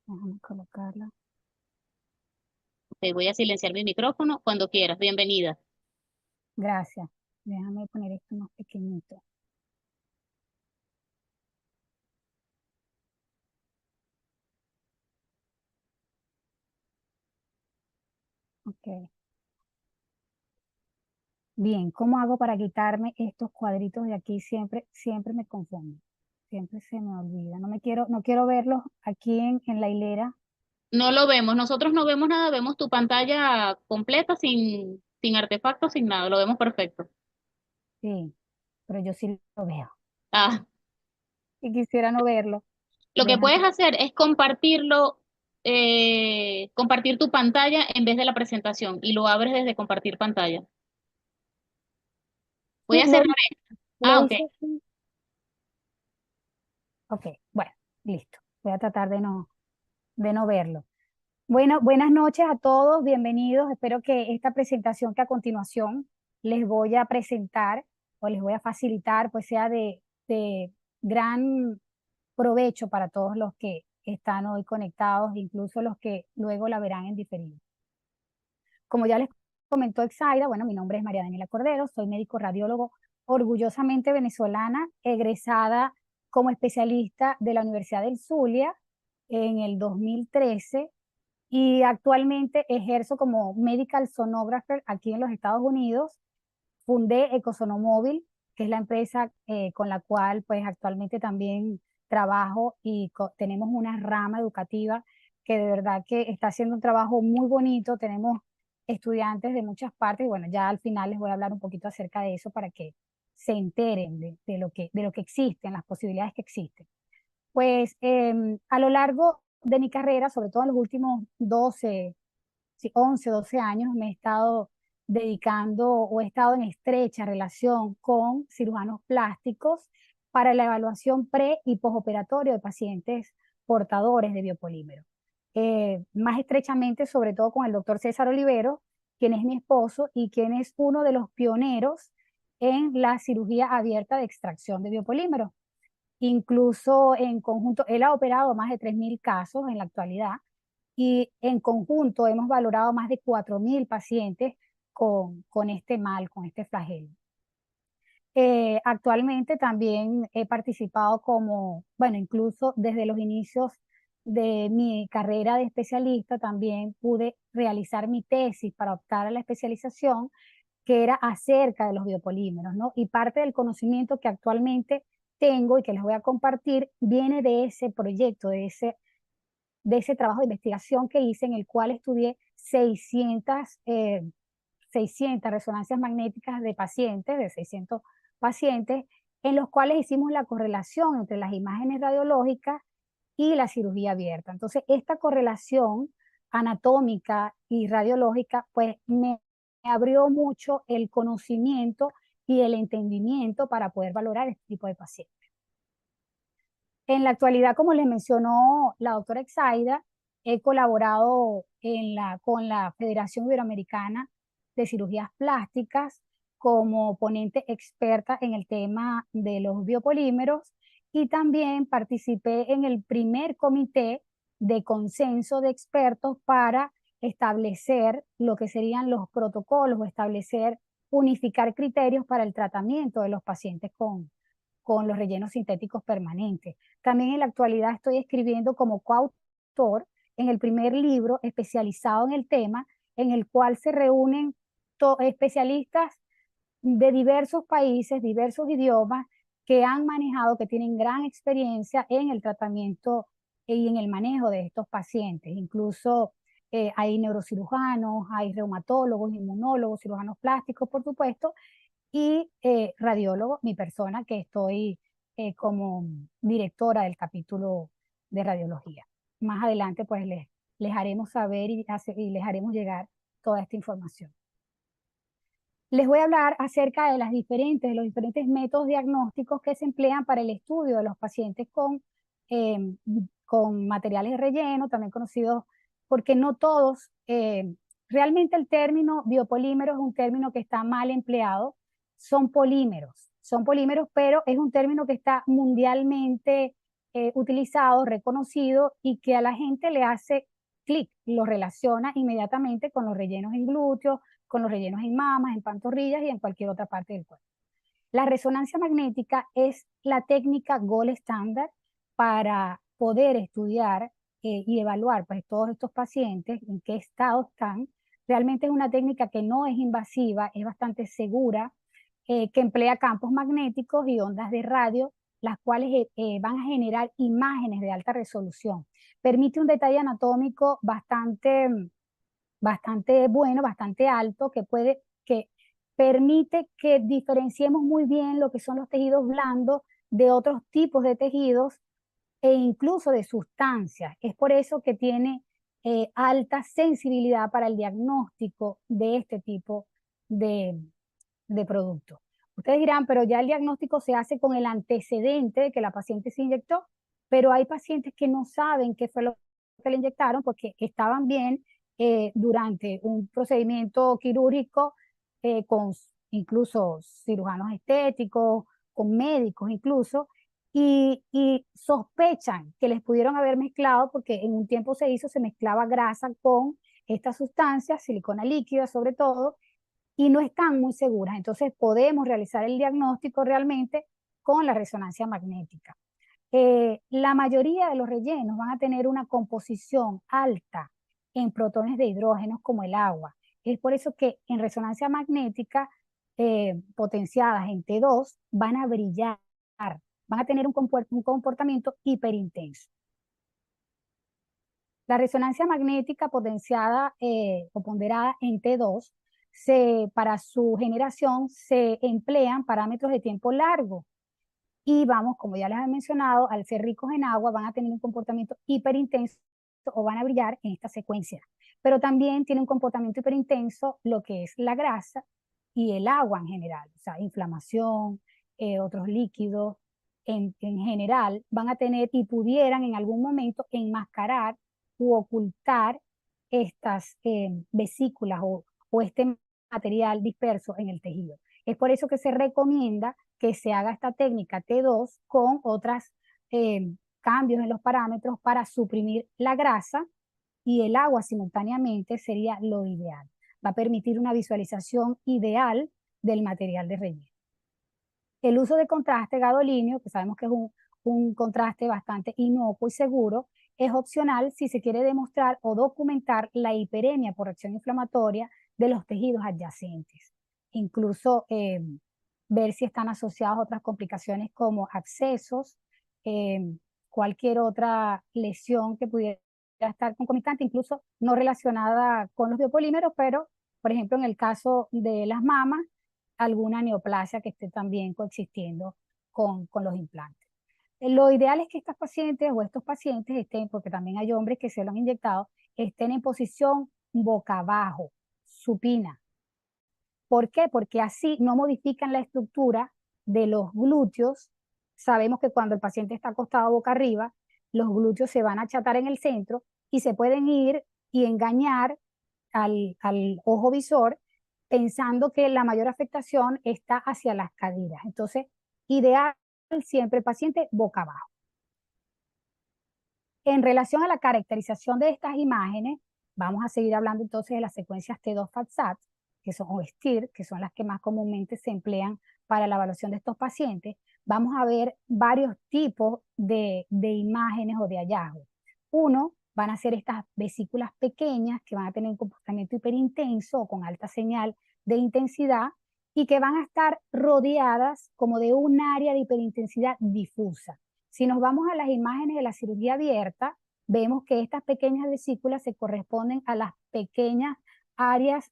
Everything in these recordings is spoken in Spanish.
Déjame colocarla. Te voy a silenciar mi micrófono cuando quieras. Bienvenida. Gracias. Déjame poner esto más pequeñito. Ok. Bien, ¿cómo hago para quitarme estos cuadritos de aquí? Siempre me confundo. Siempre se me olvida. No quiero verlos aquí en la hilera. No lo vemos, nosotros no vemos nada, vemos tu pantalla completa sin artefactos, sin nada, lo vemos perfecto. Sí, pero yo sí lo veo. Ah, Y quisiera no verlo. lo que puedes Déjame. hacer es compartirlo, compartir tu pantalla en vez de la presentación y lo abres desde compartir pantalla. Voy Sí, a cerrar. lo Ah, ok. hice. Sí. Ok, bueno, listo. Voy a tratar de no verlo. Bueno, buenas noches a todos, bienvenidos. Espero que esta presentación que a continuación les voy a presentar o les voy a facilitar, pues sea de gran provecho para todos los que están hoy conectados, incluso los que luego la verán en diferido. Como ya les comentó Exaida, bueno, mi nombre es María Daniela Cordero, soy médico radiólogo orgullosamente venezolana, egresada como especialista de la Universidad del Zulia en el 2013 y actualmente ejerzo como medical sonographer aquí en los Estados Unidos. Fundé Ecosonomóvil, que es la empresa con la cual pues actualmente también trabajo y tenemos una rama educativa que de verdad que está haciendo un trabajo muy bonito. Tenemos estudiantes de muchas partes y bueno, ya al final les voy a hablar un poquito acerca de eso para que se enteren de lo que existen, las posibilidades que existen. Pues a lo largo de mi carrera, sobre todo en los últimos 12, sí, 11, 12 años, me he estado dedicando o he estado en estrecha relación con cirujanos plásticos para la evaluación pre y postoperatorio de pacientes portadores de biopolímeros. Más estrechamente, sobre todo con el doctor César Olivero, quien es mi esposo y quien es uno de los pioneros en la cirugía abierta de extracción de biopolímeros. Incluso en conjunto, él ha operado más de 3.000 casos en la actualidad y en conjunto hemos valorado más de 4.000 pacientes con este mal, con este flagelo. Actualmente también he participado como, bueno, incluso desde los inicios de mi carrera de especialista, también pude realizar mi tesis para optar a la especialización, que era acerca de los biopolímeros, ¿no? Y parte del conocimiento que actualmente tengo y que les voy a compartir viene de ese proyecto, de ese trabajo de investigación que hice en el cual estudié 600 resonancias magnéticas de pacientes, de 600 pacientes, en los cuales hicimos la correlación entre las imágenes radiológicas y la cirugía abierta. Entonces, esta correlación anatómica y radiológica, pues me abrió mucho el conocimiento y el entendimiento para poder valorar este tipo de pacientes. En la actualidad, como les mencionó la doctora Exaida, he colaborado con la Federación Iberoamericana de Cirugías Plásticas como ponente experta en el tema de los biopolímeros y también participé en el primer comité de consenso de expertos para establecer lo que serían los protocolos o establecer, unificar criterios para el tratamiento de los pacientes con los rellenos sintéticos permanentes. También en la actualidad estoy escribiendo como coautor en el primer libro especializado en el tema, en el cual se reúnen especialistas de diversos países, diversos idiomas, que han manejado, que tienen gran experiencia en el tratamiento y en el manejo de estos pacientes. Incluso hay neurocirujanos, hay reumatólogos, inmunólogos, cirujanos plásticos, por supuesto, y radiólogo, mi persona, que estoy como directora del capítulo de radiología. Más adelante, pues les haremos saber y les haremos llegar toda esta información. Les voy a hablar acerca de los diferentes métodos diagnósticos que se emplean para el estudio de los pacientes eh, con materiales de relleno, también conocidos, porque no todos, realmente el término biopolímero es un término que está mal empleado. Son polímeros, pero es un término que está mundialmente utilizado, reconocido y que a la gente le hace clic, lo relaciona inmediatamente con los rellenos en glúteos, con los rellenos en mamas, en pantorrillas y en cualquier otra parte del cuerpo. La resonancia magnética es la técnica gold estándar para poder estudiar y evaluar pues, todos estos pacientes, en qué estado están. Realmente es una técnica que no es invasiva, es bastante segura, que emplea campos magnéticos y ondas de radio, las cuales van a generar imágenes de alta resolución. Permite un detalle anatómico bastante bueno, bastante alto, que permite que diferenciemos muy bien lo que son los tejidos blandos de otros tipos de tejidos e incluso de sustancias. Es por eso que tiene alta sensibilidad para el diagnóstico de este tipo de, de productos. Ustedes dirán, pero ya el diagnóstico se hace con el antecedente de que la paciente se inyectó, pero hay pacientes que no saben qué fue lo que le inyectaron porque estaban bien durante un procedimiento quirúrgico con incluso cirujanos estéticos, con médicos incluso, y sospechan que les pudieron haber mezclado porque en un tiempo se mezclaba grasa con estas sustancias, silicona líquida sobre todo, y no están muy seguras. Entonces podemos realizar el diagnóstico realmente con la resonancia magnética. La mayoría de los rellenos van a tener una composición alta en protones de hidrógeno como el agua. Es por eso que en resonancia magnética potenciadas en T2 van a brillar, van a tener un comportamiento hiperintenso. La resonancia magnética potenciada o ponderada en T2, para su generación se emplean parámetros de tiempo largo. Y vamos, como ya les he mencionado, al ser ricos en agua, van a tener un comportamiento hiperintenso o van a brillar en esta secuencia. Pero también tiene un comportamiento hiperintenso lo que es la grasa y el agua en general, o sea, inflamación, otros líquidos, en general, van a tener y pudieran en algún momento enmascarar u ocultar estas vesículas o este material disperso en el tejido. Es por eso que se recomienda que se haga esta técnica T2 con otros cambios en los parámetros para suprimir la grasa y el agua simultáneamente sería lo ideal. Va a permitir una visualización ideal del material de relleno. El uso de contraste gadolíneo, que sabemos que es un contraste bastante inocuo y seguro, es opcional si se quiere demostrar o documentar la hiperemia por reacción inflamatoria de los tejidos adyacentes. Incluso ver si están asociados a otras complicaciones como abscesos, cualquier otra lesión que pudiera estar concomitante, incluso no relacionada con los biopolímeros, pero por ejemplo en el caso de las mamas, alguna neoplasia que esté también coexistiendo con los implantes. Lo ideal es que estas pacientes o estos pacientes estén, porque también hay hombres que se lo han inyectado, estén en posición boca abajo, supina. ¿Por qué? Porque así no modifican la estructura de los glúteos. Sabemos que cuando el paciente está acostado boca arriba, los glúteos se van a achatar en el centro y se pueden ir y engañar al ojo visor pensando que la mayor afectación está hacia las caderas. Entonces, ideal siempre el paciente boca abajo. En relación a la caracterización de estas imágenes, vamos a seguir hablando entonces de las secuencias T2-FATSAT, que son o STIR, que son las que más comúnmente se emplean para la evaluación de estos pacientes. Vamos a ver varios tipos de imágenes o de hallazgos. Uno, van a ser estas vesículas pequeñas que van a tener un comportamiento hiperintenso o con alta señal de intensidad y que van a estar rodeadas como de un área de hiperintensidad difusa. Si nos vamos a las imágenes de la cirugía abierta, vemos que estas pequeñas vesículas se corresponden a las pequeñas áreas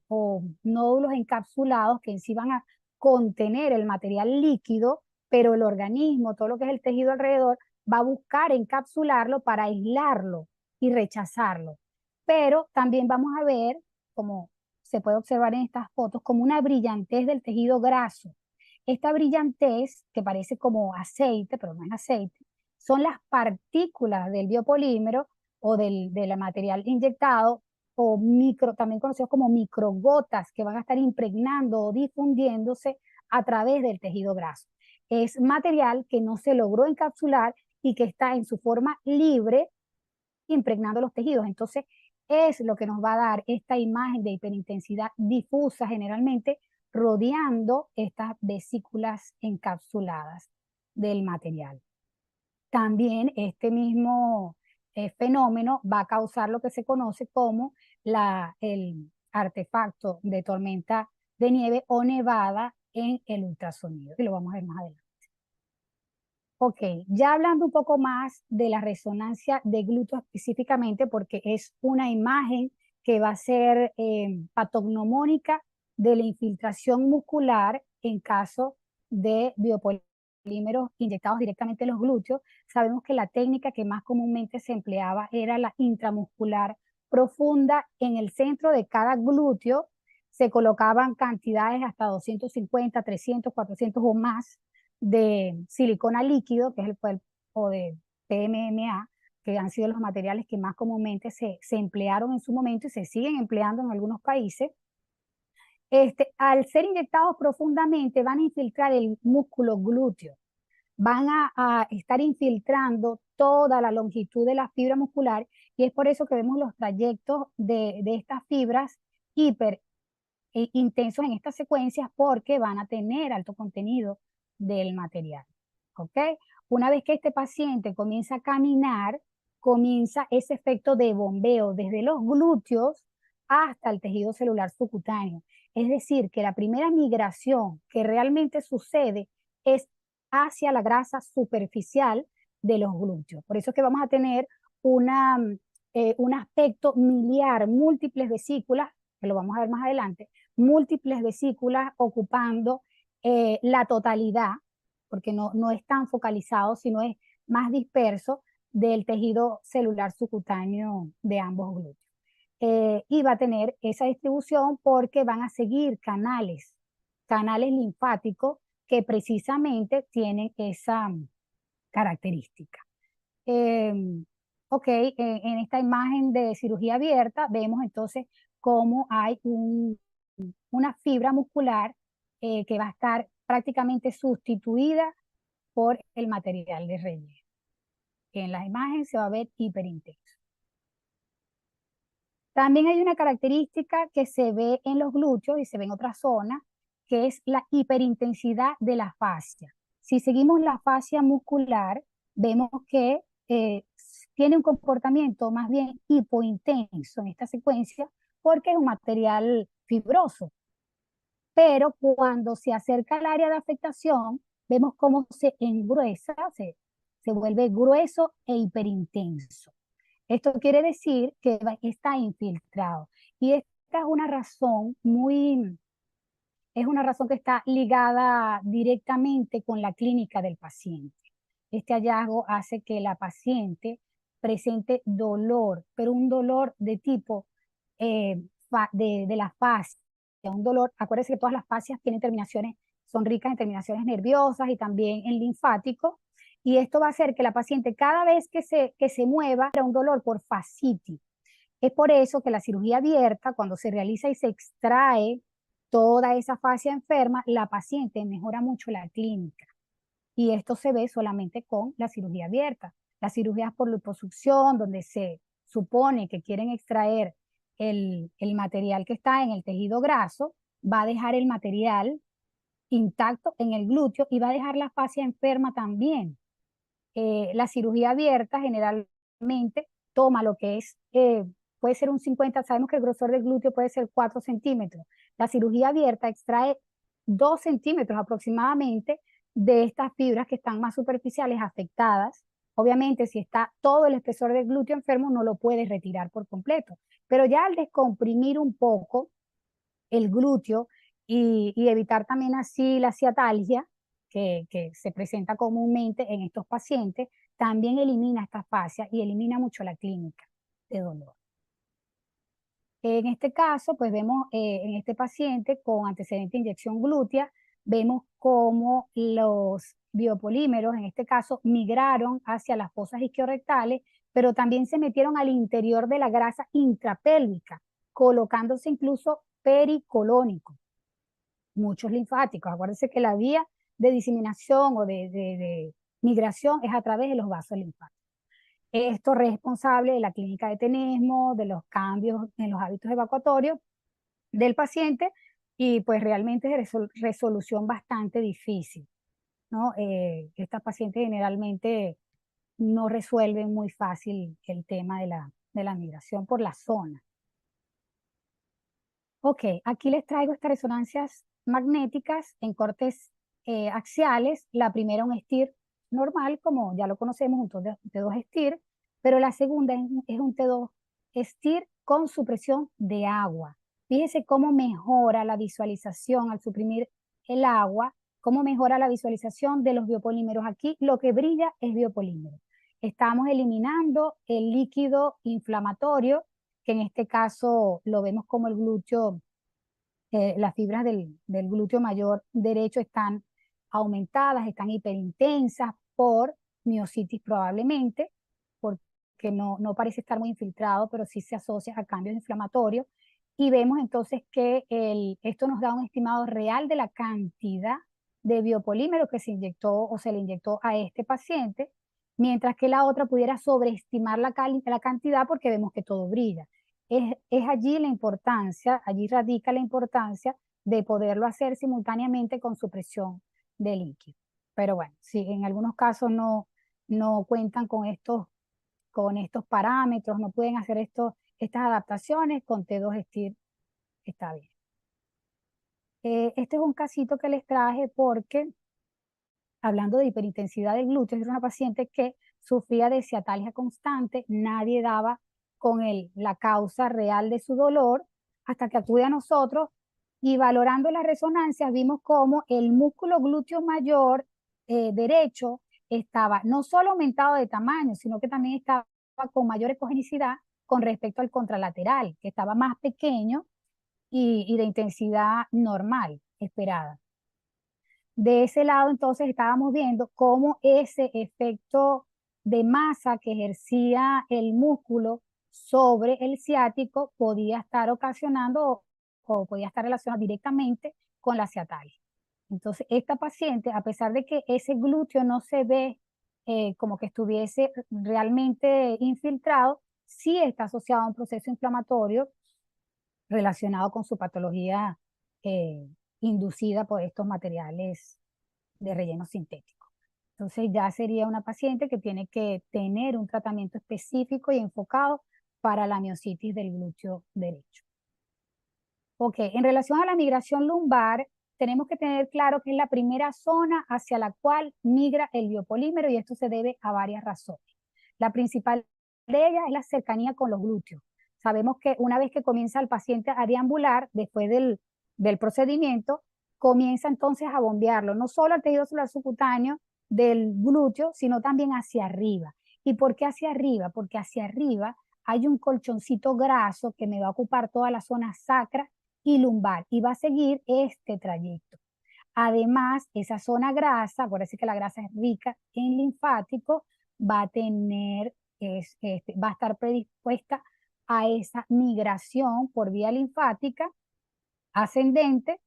o nódulos encapsulados que en sí van a contener el material líquido, pero el organismo, todo lo que es el tejido alrededor, va a buscar encapsularlo para aislarlo y rechazarlo. Pero también vamos a ver, como se puede observar en estas fotos, como una brillantez del tejido graso. Esta brillantez, que parece como aceite, pero no es aceite, son las partículas del biopolímero o del material inyectado, o también conocidos como microgotas, que van a estar impregnando o difundiéndose a través del tejido graso. Es material que no se logró encapsular y que está en su forma libre impregnando los tejidos. Entonces, es lo que nos va a dar esta imagen de hiperintensidad difusa generalmente rodeando estas vesículas encapsuladas del material. También este mismo fenómeno va a causar lo que se conoce como el artefacto de tormenta de nieve o nevada en el ultrasonido, y lo vamos a ver más adelante. Ok, ya hablando un poco más de la resonancia de glúteo específicamente, porque es una imagen que va a ser patognomónica de la infiltración muscular en caso de biopolímeros inyectados directamente en los glúteos. Sabemos que la técnica que más comúnmente se empleaba era la intramuscular profunda. En el centro de cada glúteo se colocaban cantidades hasta 250, 300, 400 o más de silicona líquido, que es o de PMMA, que han sido los materiales que más comúnmente se emplearon en su momento y se siguen empleando en algunos países. Al ser inyectados profundamente, van a infiltrar el músculo glúteo, van a estar infiltrando toda la longitud de la fibra muscular, y es por eso que vemos los trayectos de estas fibras hiper intensos en estas secuencias, porque van a tener alto contenido del material. ¿Ok? Una vez que este paciente comienza a caminar, comienza ese efecto de bombeo desde los glúteos hasta el tejido celular subcutáneo. Es decir, que la primera migración que realmente sucede es hacia la grasa superficial de los glúteos. Por eso es que vamos a tener un aspecto miliar, múltiples vesículas, que lo vamos a ver más adelante, múltiples vesículas ocupando la totalidad, porque no es tan focalizado, sino es más disperso del tejido celular subcutáneo de ambos glúteos. Y va a tener esa distribución porque van a seguir canales linfáticos que precisamente tienen esa característica. Ok, en esta imagen de cirugía abierta vemos entonces cómo hay una fibra muscular que va a estar prácticamente sustituida por el material de relleno. En la imagen se va a ver hiperintenso. También hay una característica que se ve en los glúteos y se ve en otras zonas, que es la hiperintensidad de la fascia. Si seguimos la fascia muscular, vemos que tiene un comportamiento más bien hipointenso en esta secuencia porque es un material fibroso. Pero cuando se acerca al área de afectación, vemos cómo se engruesa, se vuelve grueso e hiperintenso. Esto quiere decir que está infiltrado. Y esta es una razón que está ligada directamente con la clínica del paciente. Este hallazgo hace que la paciente presente dolor, pero un dolor de tipo de la fascia, un dolor. Acuérdense que todas las fascias tienen terminaciones, son ricas en terminaciones nerviosas y también en linfático, y esto va a hacer que la paciente cada vez que se mueva, tenga un dolor por fascitis. Es por eso que la cirugía abierta, cuando se realiza y se extrae toda esa fascia enferma, la paciente mejora mucho la clínica. Y esto se ve solamente con la cirugía abierta. Las cirugías por liposucción, donde se supone que quieren extraer el material que está en el tejido graso, va a dejar el material intacto en el glúteo y va a dejar la fascia enferma también. La cirugía abierta generalmente toma lo que es, puede ser un 50, sabemos que el grosor del glúteo puede ser 4 centímetros. La cirugía abierta extrae 2 centímetros aproximadamente de estas fibras que están más superficiales afectadas. Obviamente, si está todo el espesor del glúteo enfermo, no lo puedes retirar por completo. Pero ya al descomprimir un poco el glúteo y evitar también así la ciatalgia, que se presenta comúnmente en estos pacientes, también elimina esta fascia y elimina mucho la clínica de dolor. En este caso, pues vemos en este paciente con antecedente de inyección glútea, vemos cómo los biopolímeros, en este caso, migraron hacia las fosas isquiorrectales, pero también se metieron al interior de la grasa intrapélvica, colocándose incluso pericolónico. Muchos linfáticos. Acuérdense que la vía de diseminación o de migración es a través de los vasos linfáticos. Esto es responsable de la clínica de tenesmo, de los cambios en los hábitos evacuatorios del paciente y pues realmente es de resolución bastante difícil, ¿no? Estas pacientes generalmente no resuelven muy fácil el tema de la migración por la zona. Ok, aquí les traigo estas resonancias magnéticas en cortes axiales. La primera un STIR normal, como ya lo conocemos, un T2 STIR, pero la segunda es un T2 STIR con supresión de agua. Fíjense cómo mejora la visualización al suprimir el agua, cómo mejora la visualización de los biopolímeros. Aquí lo que brilla es biopolímero. Estamos eliminando el líquido inflamatorio, que en este caso lo vemos como el glúteo, las fibras del glúteo mayor derecho están aumentadas, están hiperintensas por miositis probablemente, porque no parece estar muy infiltrado, pero sí se asocia a cambios inflamatorios. Y vemos entonces que esto nos da un estimado real de la cantidad de biopolímero que se inyectó o se le inyectó a este paciente, mientras que la otra pudiera sobreestimar la cantidad porque vemos que todo brilla. Es allí la importancia, allí radica la importancia de poderlo hacer simultáneamente con supresión de líquido. Pero bueno, si en algunos casos no cuentan con estos parámetros, no pueden hacer estas adaptaciones, con T2 STIR está bien. Este es un casito que les traje porque, hablando de hiperintensidad del glúteo, era una paciente que sufría de ciatalgia constante, nadie daba con la causa real de su dolor, hasta que acude a nosotros y valorando las resonancias vimos cómo el músculo glúteo mayor derecho estaba no solo aumentado de tamaño, sino que también estaba con mayor ecogenicidad con respecto al contralateral, que estaba más pequeño y de intensidad normal, esperada. De ese lado, entonces, estábamos viendo cómo ese efecto de masa que ejercía el músculo sobre el ciático podía estar ocasionando o podía estar relacionado directamente con la ciatalgia. Entonces, esta paciente, a pesar de que ese glúteo no se ve como que estuviese realmente infiltrado, sí está asociado a un proceso inflamatorio relacionado con su patología eh, inducida por estos materiales de relleno sintético. Entonces ya sería una paciente que tiene que tener un tratamiento específico y enfocado para la miositis del glúteo derecho. Ok, en relación a la migración lumbar, tenemos que tener claro que es la primera zona hacia la cual migra el biopolímero y esto se debe a varias razones. La principal de ellas es la cercanía con los glúteos. Sabemos que una vez que comienza el paciente a deambular, después del procedimiento, comienza entonces a bombearlo, no solo al tejido celular subcutáneo del glúteo, sino también hacia arriba. ¿Y por qué hacia arriba? Porque hacia arriba hay un colchoncito graso que me va a ocupar toda la zona sacra y lumbar y va a seguir este trayecto. Además, esa zona grasa, acuérdense que la grasa es rica en linfático, va a tener, va a estar predispuesta a esa migración por vía linfática ascendente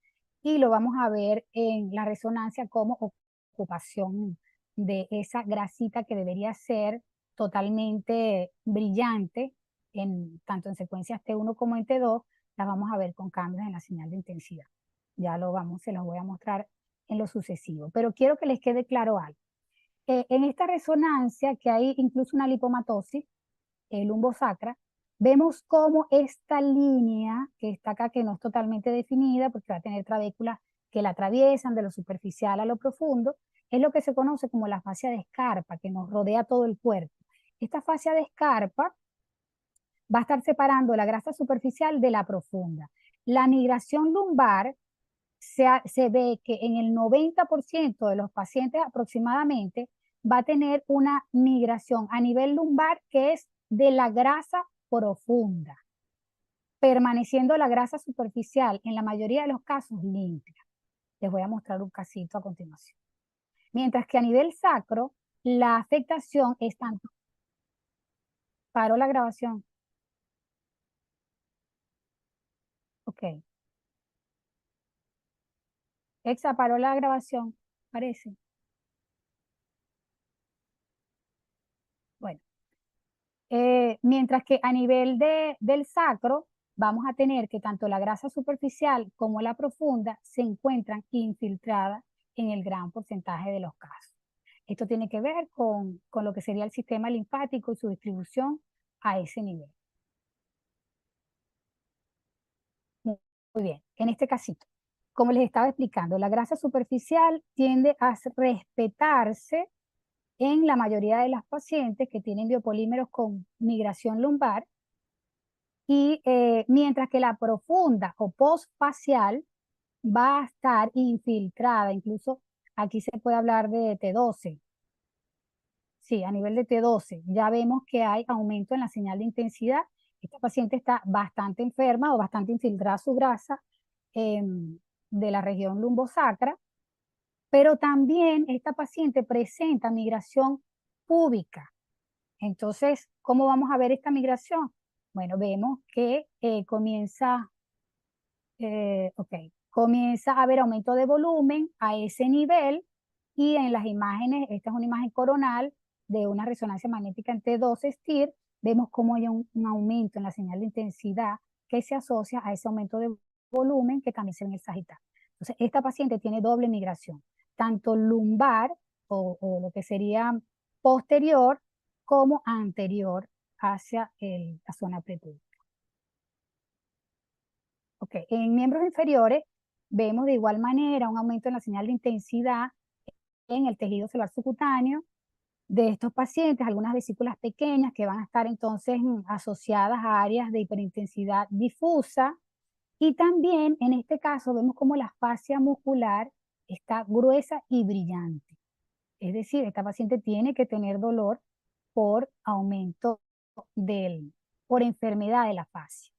y lo vamos a ver en la resonancia como ocupación de esa grasita que debería ser totalmente brillante, tanto en secuencias T1 como en T2, las vamos a ver con cambios en la señal de intensidad. Ya se los voy a mostrar en lo sucesivo, pero quiero que les quede claro algo. En esta resonancia, que hay incluso una lipomatosis, lumbosacra, vemos cómo esta línea que está acá, que no es totalmente definida, porque va a tener trabéculas que la atraviesan de lo superficial a lo profundo, es lo que se conoce como la fascia de escarpa, que nos rodea todo el cuerpo. Esta fascia de escarpa va a estar separando la grasa superficial de la profunda. La migración lumbar se ve que en el 90% de los pacientes aproximadamente va a tener una migración a nivel lumbar que es de la grasa profunda, permaneciendo la grasa superficial en la mayoría de los casos limpia. Les voy a mostrar un casito a continuación. Mientras que a nivel sacro, la afectación es tanto. Paró la grabación. Ok. Exa, paró la grabación, parece. Mientras que a nivel del sacro, vamos a tener que tanto la grasa superficial como la profunda se encuentran infiltradas en el gran porcentaje de los casos. Esto tiene que ver con lo que sería el sistema linfático y su distribución a ese nivel. Muy bien, en este casito, como les estaba explicando, la grasa superficial tiende a respetarse en la mayoría de las pacientes que tienen biopolímeros con migración lumbar, y mientras que la profunda o postfacial va a estar infiltrada, incluso aquí se puede hablar de T12. Sí, a nivel de T12 ya vemos que hay aumento en la señal de intensidad. Esta paciente está bastante enferma o bastante infiltrada su grasa de la región lumbosacra, pero también esta paciente presenta migración púbica. Entonces, ¿cómo vamos a ver esta migración? Bueno, vemos que comienza a haber aumento de volumen a ese nivel, y en las imágenes, esta es una imagen coronal de una resonancia magnética en T12 STIR, vemos cómo hay un aumento en la señal de intensidad que se asocia a ese aumento de volumen que también se ve en el sagital. Entonces, esta paciente tiene doble migración, tanto lumbar o lo que sería posterior como anterior hacia la zona prepúbica. Ok, en miembros inferiores vemos de igual manera un aumento en la señal de intensidad en el tejido celular subcutáneo de estos pacientes, algunas vesículas pequeñas que van a estar entonces asociadas a áreas de hiperintensidad difusa, y también en este caso vemos como la fascia muscular está gruesa y brillante. Es decir, esta paciente tiene que tener dolor por aumento por enfermedad de la fascia.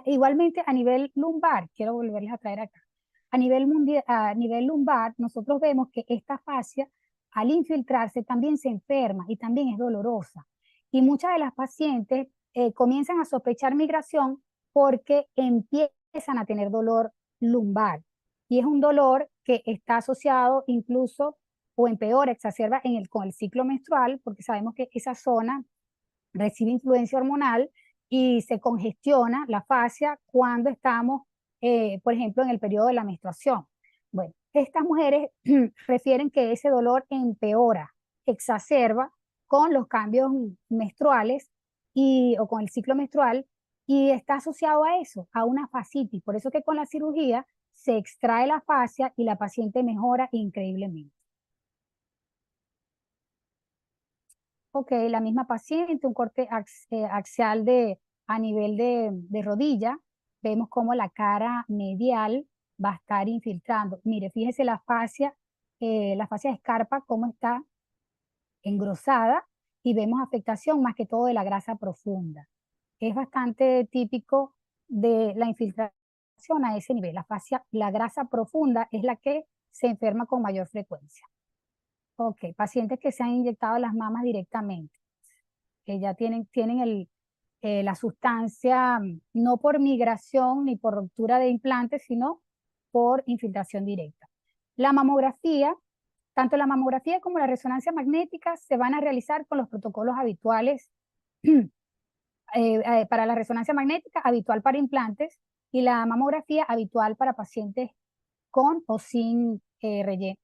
Igualmente a nivel lumbar, quiero volverles a traer acá. A nivel lumbar, nosotros vemos que esta fascia, al infiltrarse, también se enferma y también es dolorosa. Y muchas de las pacientes comienzan a sospechar migración porque empiezan a tener dolor lumbar. Y es un dolor que está asociado incluso o empeora, exacerba con el ciclo menstrual, porque sabemos que esa zona recibe influencia hormonal y se congestiona la fascia cuando estamos, por ejemplo, en el periodo de la menstruación. Bueno, estas mujeres refieren que ese dolor empeora, exacerba con los cambios menstruales o con el ciclo menstrual, y está asociado a eso, a una fascitis. Por eso que con la cirugía se extrae la fascia y la paciente mejora increíblemente. Ok, la misma paciente, un corte axial a nivel de rodilla. Vemos cómo la cara medial va a estar infiltrando. Mire, fíjese la fascia escarpa, cómo está engrosada, y vemos afectación más que todo de la grasa profunda. Es bastante típico de la infiltración a ese nivel. La grasa profunda es la que se enferma con mayor frecuencia. Ok, pacientes que se han inyectado las mamas directamente, que ya tienen la sustancia, no por migración ni por ruptura de implantes, sino por infiltración directa. La mamografía, tanto la mamografía como la resonancia magnética se van a realizar con los protocolos habituales para la resonancia magnética, habitual para implantes, y la mamografía habitual para pacientes con o sin relleno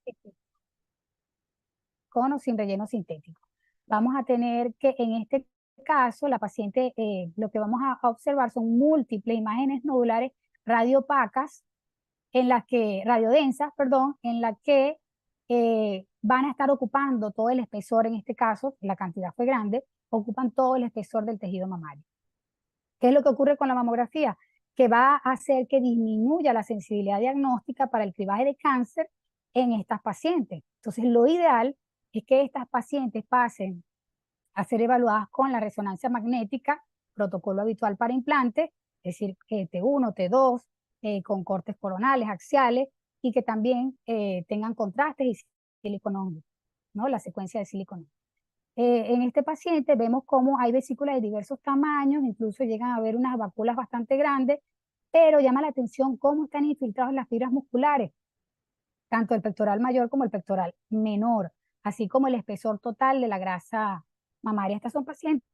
sintético. Vamos a tener que en este caso la paciente, lo que vamos a observar son múltiples imágenes nodulares radiopacas, radiodensas, perdón, en la que van a estar ocupando todo el espesor, en este caso, la cantidad fue grande, ocupan todo el espesor del tejido mamario. ¿Qué es lo que ocurre con la mamografía? Que va a hacer que disminuya la sensibilidad diagnóstica para el cribaje de cáncer en estas pacientes. Entonces, lo ideal es que estas pacientes pasen a ser evaluadas con la resonancia magnética, protocolo habitual para implantes, es decir, T1, T2, con cortes coronales, axiales, y que también tengan contrastes y siliconón, ¿no? La secuencia de siliconón. En este paciente vemos cómo hay vesículas de diversos tamaños, incluso llegan a haber unas vacuolas bastante grandes, pero llama la atención cómo están infiltradas las fibras musculares, tanto el pectoral mayor como el pectoral menor, así como el espesor total de la grasa mamaria. Estas son pacientes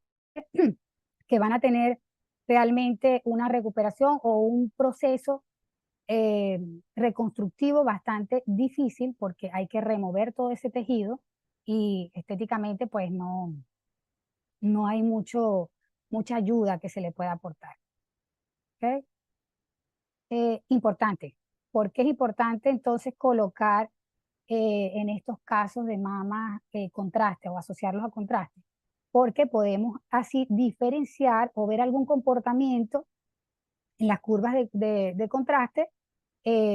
que van a tener realmente una recuperación o un proceso reconstructivo bastante difícil porque hay que remover todo ese tejido y estéticamente pues no hay mucha ayuda que se le pueda aportar. ¿Okay? Importante. ¿Por qué es importante entonces colocar en estos casos de mama contraste o asociarlos a contraste? Porque podemos así diferenciar o ver algún comportamiento en las curvas de contraste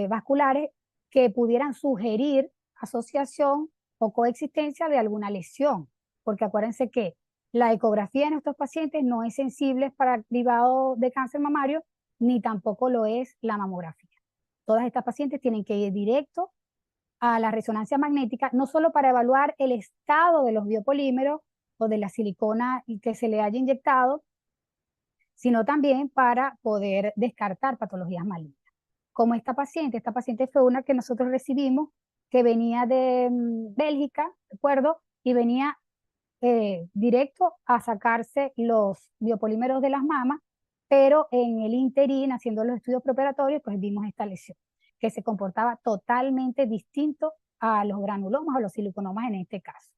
vasculares que pudieran sugerir asociación o coexistencia de alguna lesión. Porque acuérdense que la ecografía de nuestros pacientes no es sensible para el cribado de cáncer mamario, ni tampoco lo es la mamografía. Todas estas pacientes tienen que ir directo a la resonancia magnética, no solo para evaluar el estado de los biopolímeros o de la silicona que se le haya inyectado, sino también para poder descartar patologías malignas. Como esta paciente fue una que nosotros recibimos, que venía de Bélgica, ¿de acuerdo? Y venía directo a sacarse los biopolímeros de las mamas, pero en el interín, haciendo los estudios preparatorios, pues vimos esta lesión, que se comportaba totalmente distinto a los granulomas o los siliconomas en este caso.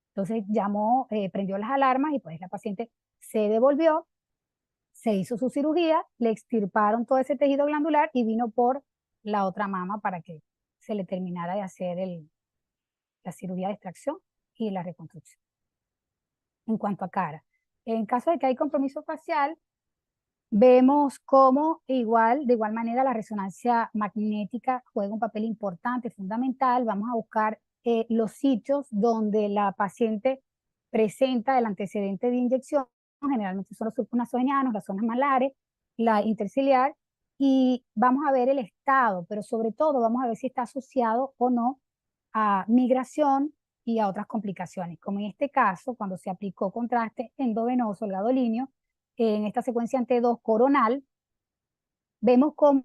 Entonces llamó, prendió las alarmas y pues la paciente se devolvió, se hizo su cirugía, le extirparon todo ese tejido glandular y vino por la otra mama para que se le terminara de hacer la cirugía de extracción y la reconstrucción. En cuanto a cara, en caso de que hay compromiso facial, vemos cómo de igual manera la resonancia magnética juega un papel importante, fundamental. Vamos a buscar los sitios donde la paciente presenta el antecedente de inyección, generalmente son los subnasogenianos, las zonas malares, la interciliar, y vamos a ver el estado, pero sobre todo vamos a ver si está asociado o no a migración y a otras complicaciones, como en este caso, cuando se aplicó contraste endovenoso, el gadolíneo, en esta secuencia en T2 coronal, vemos cómo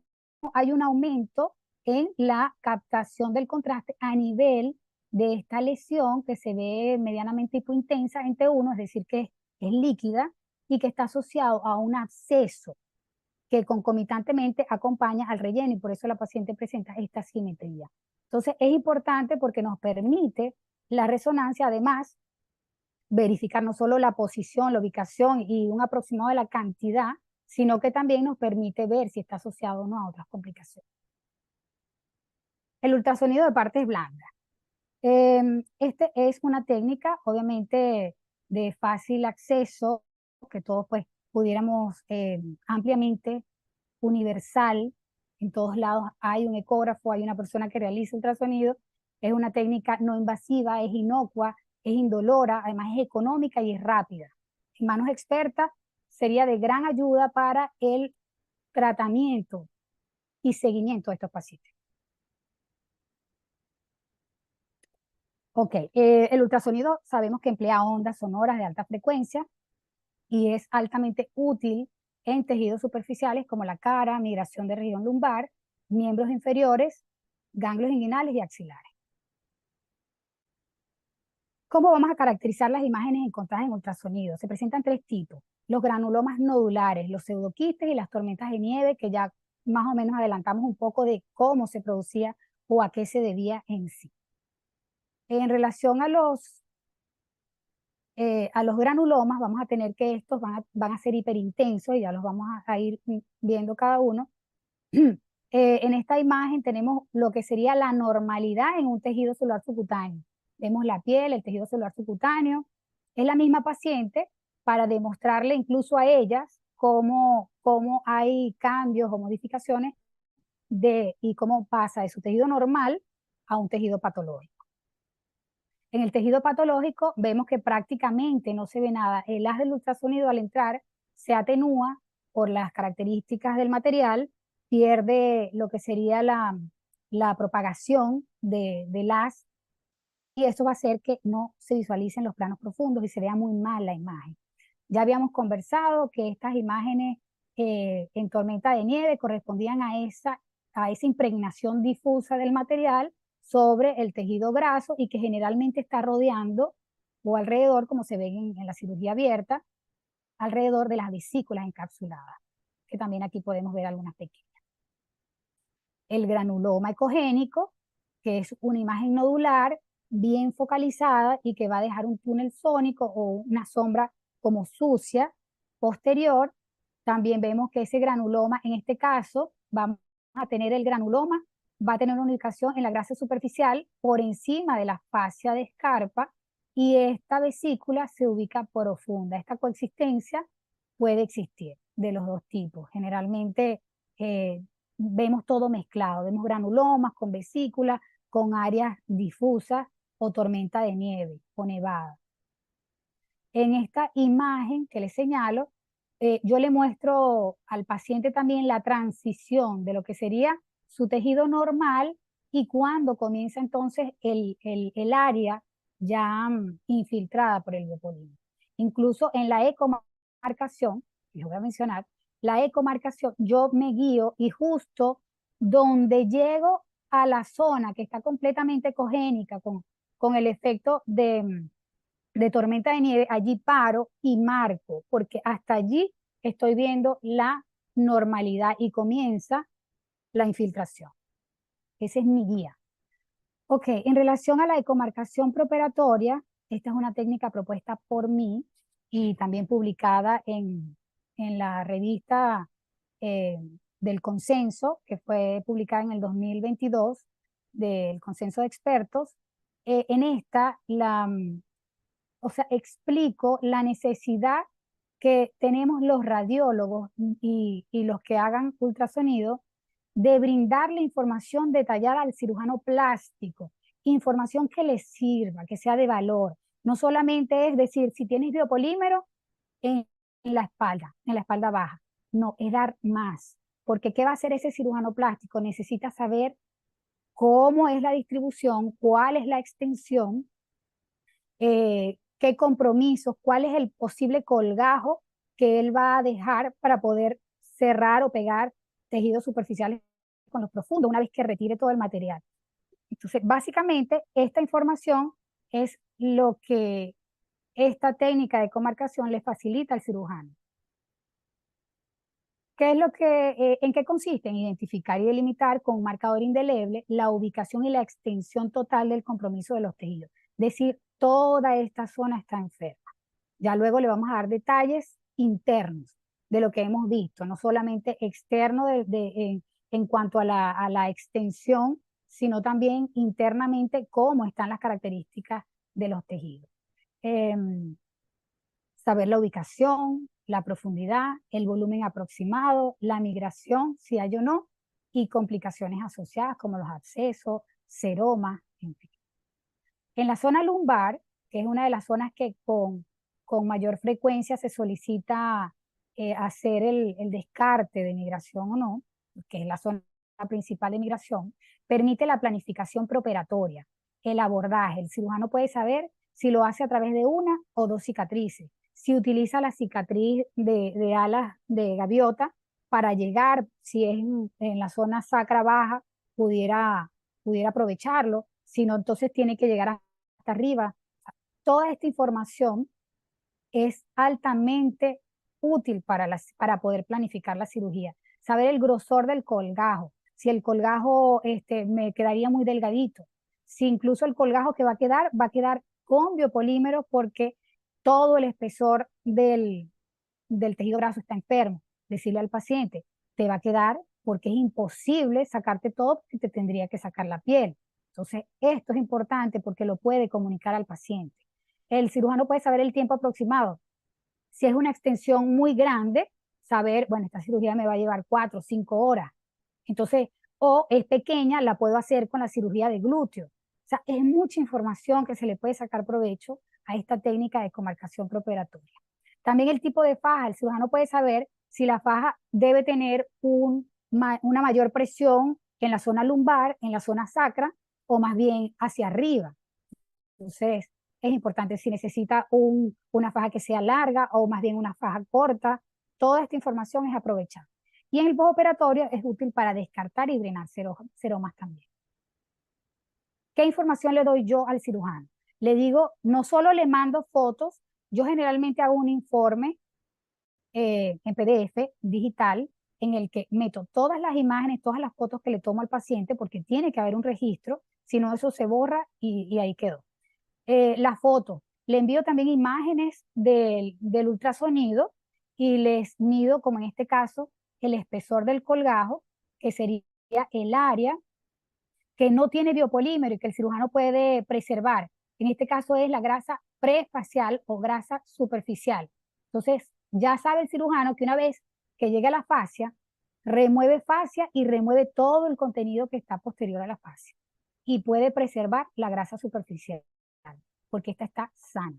hay un aumento en la captación del contraste a nivel de esta lesión que se ve medianamente hipointensa en T1, es decir, que es líquida y que está asociado a un absceso que concomitantemente acompaña al relleno y por eso la paciente presenta esta simetría. Entonces es importante porque nos permite la resonancia, además, verificar no solo la posición, la ubicación y un aproximado de la cantidad, sino que también nos permite ver si está asociado o no a otras complicaciones. El ultrasonido de partes blandas. Este es una técnica, obviamente, de fácil acceso, que todos pues pudiéramos ampliamente, universal. En todos lados hay un ecógrafo, hay una persona que realiza ultrasonido. Es una técnica no invasiva, es inocua, es indolora, además es económica y es rápida. En manos expertas sería de gran ayuda para el tratamiento y seguimiento de estos pacientes. Ok, el ultrasonido sabemos que emplea ondas sonoras de alta frecuencia y es altamente útil en tejidos superficiales como la cara, migración de región lumbar, miembros inferiores, ganglios inguinales y axilares. ¿Cómo vamos a caracterizar las imágenes encontradas en ultrasonido? Se presentan tres tipos: los granulomas nodulares, los pseudoquistes y las tormentas de nieve, que ya más o menos adelantamos un poco de cómo se producía o a qué se debía en sí. En relación a los granulomas, vamos a tener que estos van a ser hiperintensos y ya los vamos a ir viendo cada uno. En esta imagen tenemos lo que sería la normalidad en un tejido celular subcutáneo. Vemos la piel, el tejido celular subcutáneo. Es la misma paciente para demostrarle incluso a ellas cómo hay cambios o modificaciones y cómo pasa de su tejido normal a un tejido patológico. En el tejido patológico vemos que prácticamente no se ve nada. El haz del ultrasonido al entrar se atenúa por las características del material, pierde lo que sería la propagación del haz y eso va a hacer que no se visualicen los planos profundos y se vea muy mal la imagen. Ya habíamos conversado que estas imágenes en tormenta de nieve correspondían a esa impregnación difusa del material sobre el tejido graso y que generalmente está rodeando o alrededor, como se ve en la cirugía abierta, alrededor de las vesículas encapsuladas, que también aquí podemos ver algunas pequeñas. El granuloma ecogénico, que es una imagen nodular bien focalizada y que va a dejar un túnel sónico o una sombra como sucia posterior. También vemos que ese granuloma, en este caso, vamos a tener el granuloma, va a tener una ubicación en la grasa superficial por encima de la fascia de escarpa y esta vesícula se ubica profunda. Esta coexistencia puede existir de los dos tipos. Generalmente vemos todo mezclado, vemos granulomas con vesículas, con áreas difusas o tormenta de nieve o nevada. En esta imagen que les señalo, yo le muestro al paciente también la transición de lo que sería su tejido normal y cuando comienza entonces el área ya infiltrada por el biopolímero. Incluso en la ecomarcación, les voy a mencionar, la ecomarcación, yo me guío y justo donde llego a la zona que está completamente ecogénica con el efecto de tormenta de nieve, allí paro y marco, porque hasta allí estoy viendo la normalidad y comienza la infiltración. Ese es mi guía. Ok, en relación a la ecomarcación preoperatoria, esta es una técnica propuesta por mí y también publicada en la revista del consenso, que fue publicada en el 2022, del consenso de expertos. En esta, o sea, explico la necesidad que tenemos los radiólogos y los que hagan ultrasonido de brindarle información detallada al cirujano plástico, información que le sirva, que sea de valor. No solamente es decir, si tienes biopolímero en la espalda baja. No, es dar más. Porque ¿qué va a hacer ese cirujano plástico? Necesita saber cómo es la distribución, cuál es la extensión, qué compromisos, cuál es el posible colgajo que él va a dejar para poder cerrar o pegar tejidos superficiales con los profundos una vez que retire todo el material. Entonces, básicamente, esta información es lo que esta técnica de comarcación le facilita al cirujano. ¿Qué es lo que, en qué consiste? En identificar y delimitar con un marcador indeleble la ubicación y la extensión total del compromiso de los tejidos. Es decir, toda esta zona está enferma. Ya luego le vamos a dar detalles internos de lo que hemos visto, no solamente externo en cuanto a la extensión, sino también internamente cómo están las características de los tejidos. Saber la ubicación, la profundidad, el volumen aproximado, la migración, si hay o no, y complicaciones asociadas como los abscesos, seromas, en fin. En la zona lumbar, que es una de las zonas que con mayor frecuencia se solicita hacer el descarte de migración o no, que es la zona principal de migración, permite la planificación preoperatoria, el abordaje. El cirujano puede saber si lo hace a través de una o dos cicatrices, si utiliza la cicatriz de alas de gaviota para llegar, si es en la zona sacra baja, pudiera aprovecharlo, si no, entonces tiene que llegar hasta arriba. Toda esta información es altamente útil para poder planificar la cirugía. Saber el grosor del colgajo, si el colgajo me quedaría muy delgadito, si incluso el colgajo que va a quedar con biopolímero porque todo el espesor del tejido graso está enfermo. Decirle al paciente, te va a quedar porque es imposible sacarte todo porque te tendría que sacar la piel. Entonces, esto es importante porque lo puede comunicar al paciente. El cirujano puede saber el tiempo aproximado. Si es una extensión muy grande, saber, bueno, esta cirugía me va a llevar 4 o 5 horas. Entonces, o es pequeña, la puedo hacer con la cirugía de glúteo. O sea, es mucha información que se le puede sacar provecho a esta técnica de comarcación preoperatoria. También el tipo de faja. El cirujano puede saber si la faja debe tener una mayor presión en la zona lumbar, en la zona sacra, o más bien hacia arriba. Entonces, es importante si necesita una faja que sea larga o más bien una faja corta. Toda esta información es aprovechada. Y en el postoperatorio es útil para descartar y drenar seromas también. ¿Qué información le doy yo al cirujano? Le digo, no solo le mando fotos, yo generalmente hago un informe en PDF digital, en el que meto todas las imágenes, todas las fotos que le tomo al paciente, porque tiene que haber un registro, si no eso se borra y ahí quedó. Las fotos, le envío también imágenes del ultrasonido y les mido, como en este caso, el espesor del colgajo, que sería el área que no tiene biopolímero y que el cirujano puede preservar. En este caso es la grasa prefacial o grasa superficial. Entonces, ya sabe el cirujano que una vez que llegue a la fascia, remueve fascia y remueve todo el contenido que está posterior a la fascia. Y puede preservar la grasa superficial, porque esta está sana.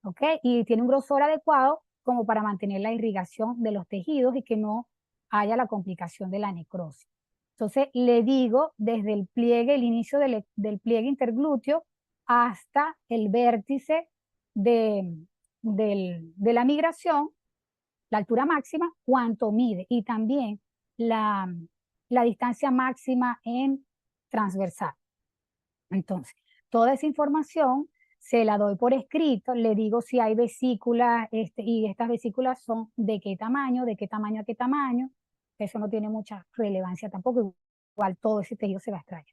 ¿Ok? Y tiene un grosor adecuado como para mantener la irrigación de los tejidos y que no haya la complicación de la necrosis. Entonces le digo desde el pliegue, el inicio del pliegue interglúteo hasta el vértice de la migración, la altura máxima, cuánto mide y también la distancia máxima en transversal. Entonces, toda esa información se la doy por escrito, le digo si hay vesículas y estas vesículas son de qué tamaño a qué tamaño. Eso no tiene mucha relevancia tampoco, igual todo ese tejido se va a extraer.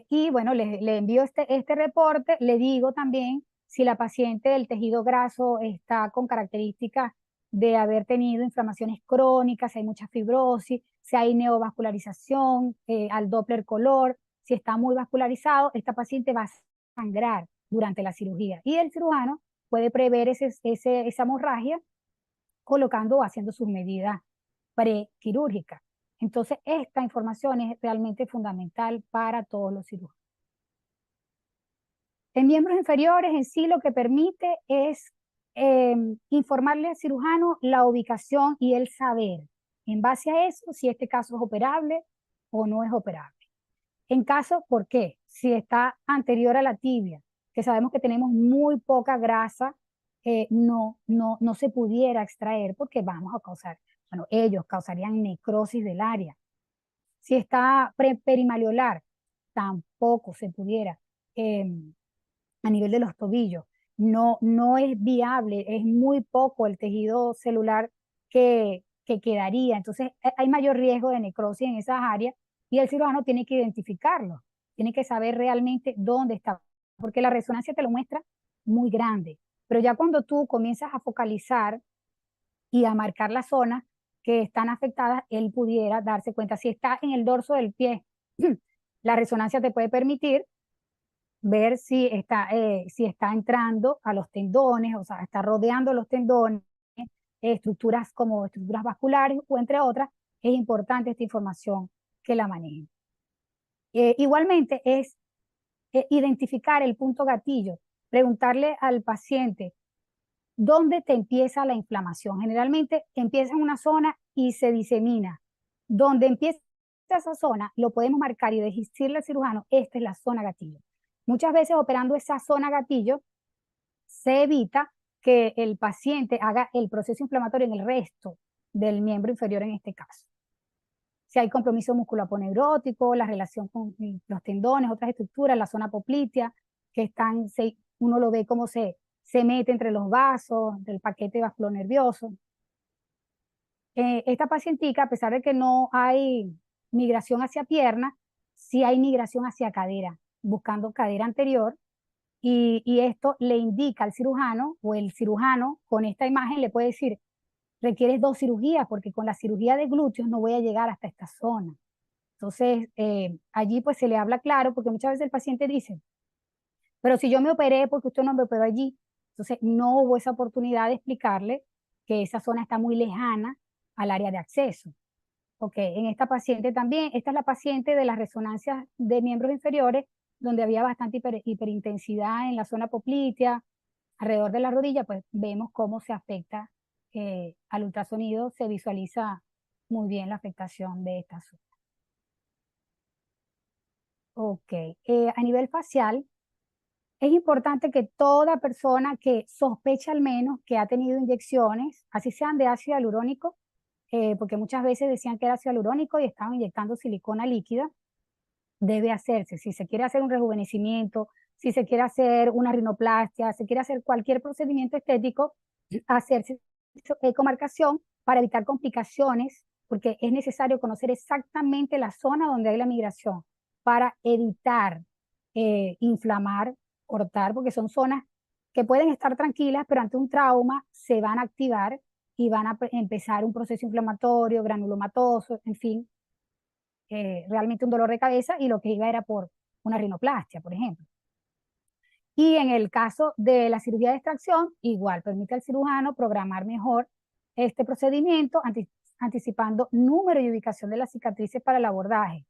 Y bueno, le envío este reporte, le digo también si la paciente del tejido graso está con características de haber tenido inflamaciones crónicas, si hay mucha fibrosis, si hay neovascularización, al Doppler color, si está muy vascularizado, esta paciente va a sangrar durante la cirugía. Y el cirujano puede prever esa hemorragia colocando o haciendo sus medidas prequirúrgicas. Entonces, esta información es realmente fundamental para todos los cirujanos. En miembros inferiores, en sí, lo que permite es informarle al cirujano la ubicación y el saber, en base a eso, si este caso es operable o no es operable. En caso, ¿por qué? Si está anterior a la tibia, que sabemos que tenemos muy poca grasa, no se pudiera extraer porque vamos a causar, bueno, ellos causarían necrosis del área. Si está perimaliolar, tampoco se pudiera. A nivel de los tobillos, no es viable, es muy poco el tejido celular que quedaría. Entonces, hay mayor riesgo de necrosis en esas áreas y el cirujano tiene que identificarlo, tiene que saber realmente dónde está, porque la resonancia te lo muestra muy grande. Pero ya cuando tú comienzas a focalizar y a marcar las zonas que están afectadas, él pudiera darse cuenta. Si está en el dorso del pie, la resonancia te puede permitir ver si está entrando a los tendones, o sea, está rodeando los tendones, estructuras como estructuras vasculares o entre otras. Es importante esta información que la manejen. Igualmente es identificar el punto gatillo, preguntarle al paciente, ¿dónde te empieza la inflamación? Generalmente empieza en una zona y se disemina. Donde empieza esa zona, lo podemos marcar y decirle al cirujano, esta es la zona gatillo. Muchas veces operando esa zona gatillo, se evita que el paciente haga el proceso inflamatorio en el resto del miembro inferior en este caso. Si hay compromiso musculoaponeurótico, la relación con los tendones, otras estructuras, la zona poplitea, que están, uno lo ve como se mete entre los vasos del paquete vasculonervioso. Esta pacientica, a pesar de que no hay migración hacia pierna, sí hay migración hacia cadera, buscando cadera anterior, y esto le indica al cirujano, o el cirujano con esta imagen le puede decir, requieres 2 cirugías, porque con la cirugía de glúteos no voy a llegar hasta esta zona. Entonces, allí pues se le habla claro, porque muchas veces el paciente dice, pero si yo me operé porque usted no me operó allí. Entonces, no hubo esa oportunidad de explicarle que esa zona está muy lejana al área de acceso. Ok, en esta paciente también, esta es la paciente de las resonancias de miembros inferiores, donde había bastante hiperintensidad en la zona poplitea, alrededor de la rodilla, pues vemos cómo se afecta al ultrasonido, se visualiza muy bien la afectación de esta zona. Ok, a nivel facial, es importante que toda persona que sospecha al menos que ha tenido inyecciones, así sean de ácido hialurónico, porque muchas veces decían que era ácido hialurónico y estaban inyectando silicona líquida, debe hacerse. Si se quiere hacer un rejuvenecimiento, si se quiere hacer una rinoplastia, se quiere hacer cualquier procedimiento estético, hacerse ecomarcación para evitar complicaciones, porque es necesario conocer exactamente la zona donde hay la migración para evitar inflamar, cortar, porque son zonas que pueden estar tranquilas, pero ante un trauma se van a activar y van a empezar un proceso inflamatorio, granulomatoso, en fin, realmente un dolor de cabeza, y lo que iba era por una rinoplastia, por ejemplo. Y en el caso de la cirugía de extracción, igual permite al cirujano programar mejor este procedimiento, anticipando número y ubicación de las cicatrices para el abordaje,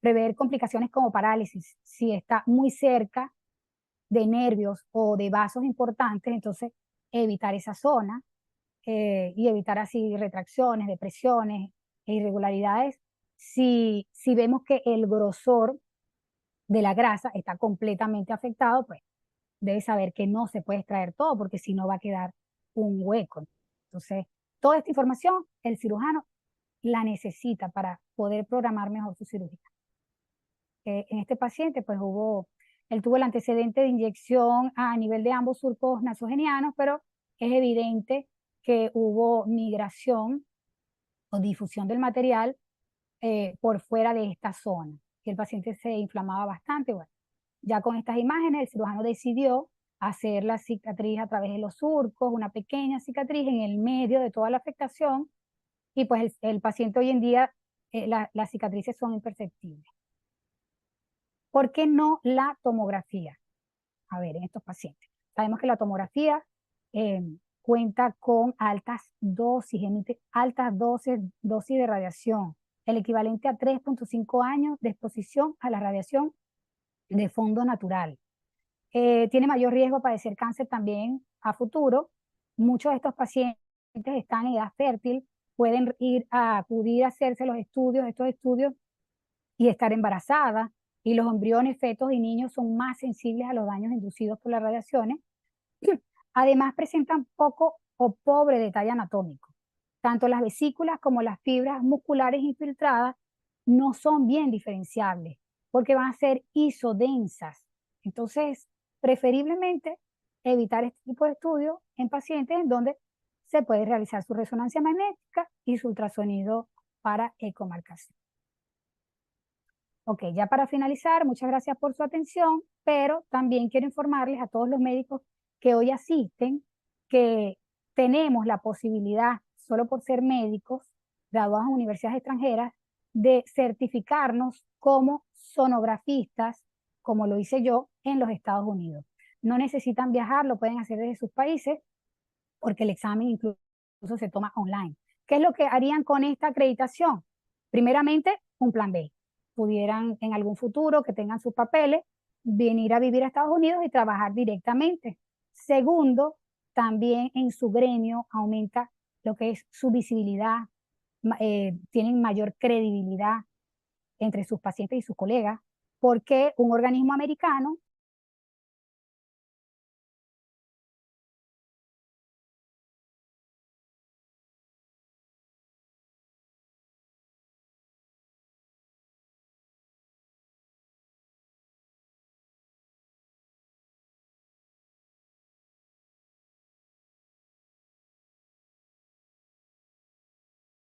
prever complicaciones como parálisis, si está muy cerca de nervios o de vasos importantes, entonces evitar esa zona y evitar así retracciones, depresiones e irregularidades. Si vemos que el grosor de la grasa está completamente afectado, pues debe saber que no se puede extraer todo, porque si no va a quedar un hueco. Entonces, toda esta información el cirujano la necesita para poder programar mejor su cirugía. En este paciente, pues él tuvo el antecedente de inyección a nivel de ambos surcos nasogenianos, pero es evidente que hubo migración o difusión del material por fuera de esta zona, que el paciente se inflamaba bastante. Bueno, ya con estas imágenes, el cirujano decidió hacer la cicatriz a través de los surcos, una pequeña cicatriz en el medio de toda la afectación, y pues el paciente hoy en día, las cicatrices son imperceptibles. ¿Por qué no la tomografía? A ver, en estos pacientes. Sabemos que la tomografía cuenta con altas dosis, emite altas dosis de radiación, el equivalente a 3.5 años de exposición a la radiación de fondo natural. Tiene mayor riesgo de padecer cáncer también a futuro. Muchos de estos pacientes están en edad fértil, pueden acudir a hacerse estos estudios y estar embarazadas, y los embriones, fetos y niños son más sensibles a los daños inducidos por las radiaciones. Además, presentan poco o pobre detalle anatómico. Tanto las vesículas como las fibras musculares infiltradas no son bien diferenciables, porque van a ser isodensas. Entonces, preferiblemente evitar este tipo de estudios en pacientes en donde se puede realizar su resonancia magnética y su ultrasonido para ecomarcación. Ok, ya para finalizar, muchas gracias por su atención, pero también quiero informarles a todos los médicos que hoy asisten que tenemos la posibilidad, solo por ser médicos graduados en universidades extranjeras, de certificarnos como sonografistas, como lo hice yo, en los Estados Unidos. No necesitan viajar, lo pueden hacer desde sus países, porque el examen incluso se toma online. ¿Qué es lo que harían con esta acreditación? Primeramente, un plan B. Pudieran en algún futuro que tengan sus papeles, venir a vivir a Estados Unidos y trabajar directamente. Segundo, también en su gremio aumenta lo que es su visibilidad, tienen mayor credibilidad entre sus pacientes y sus colegas, porque un organismo americano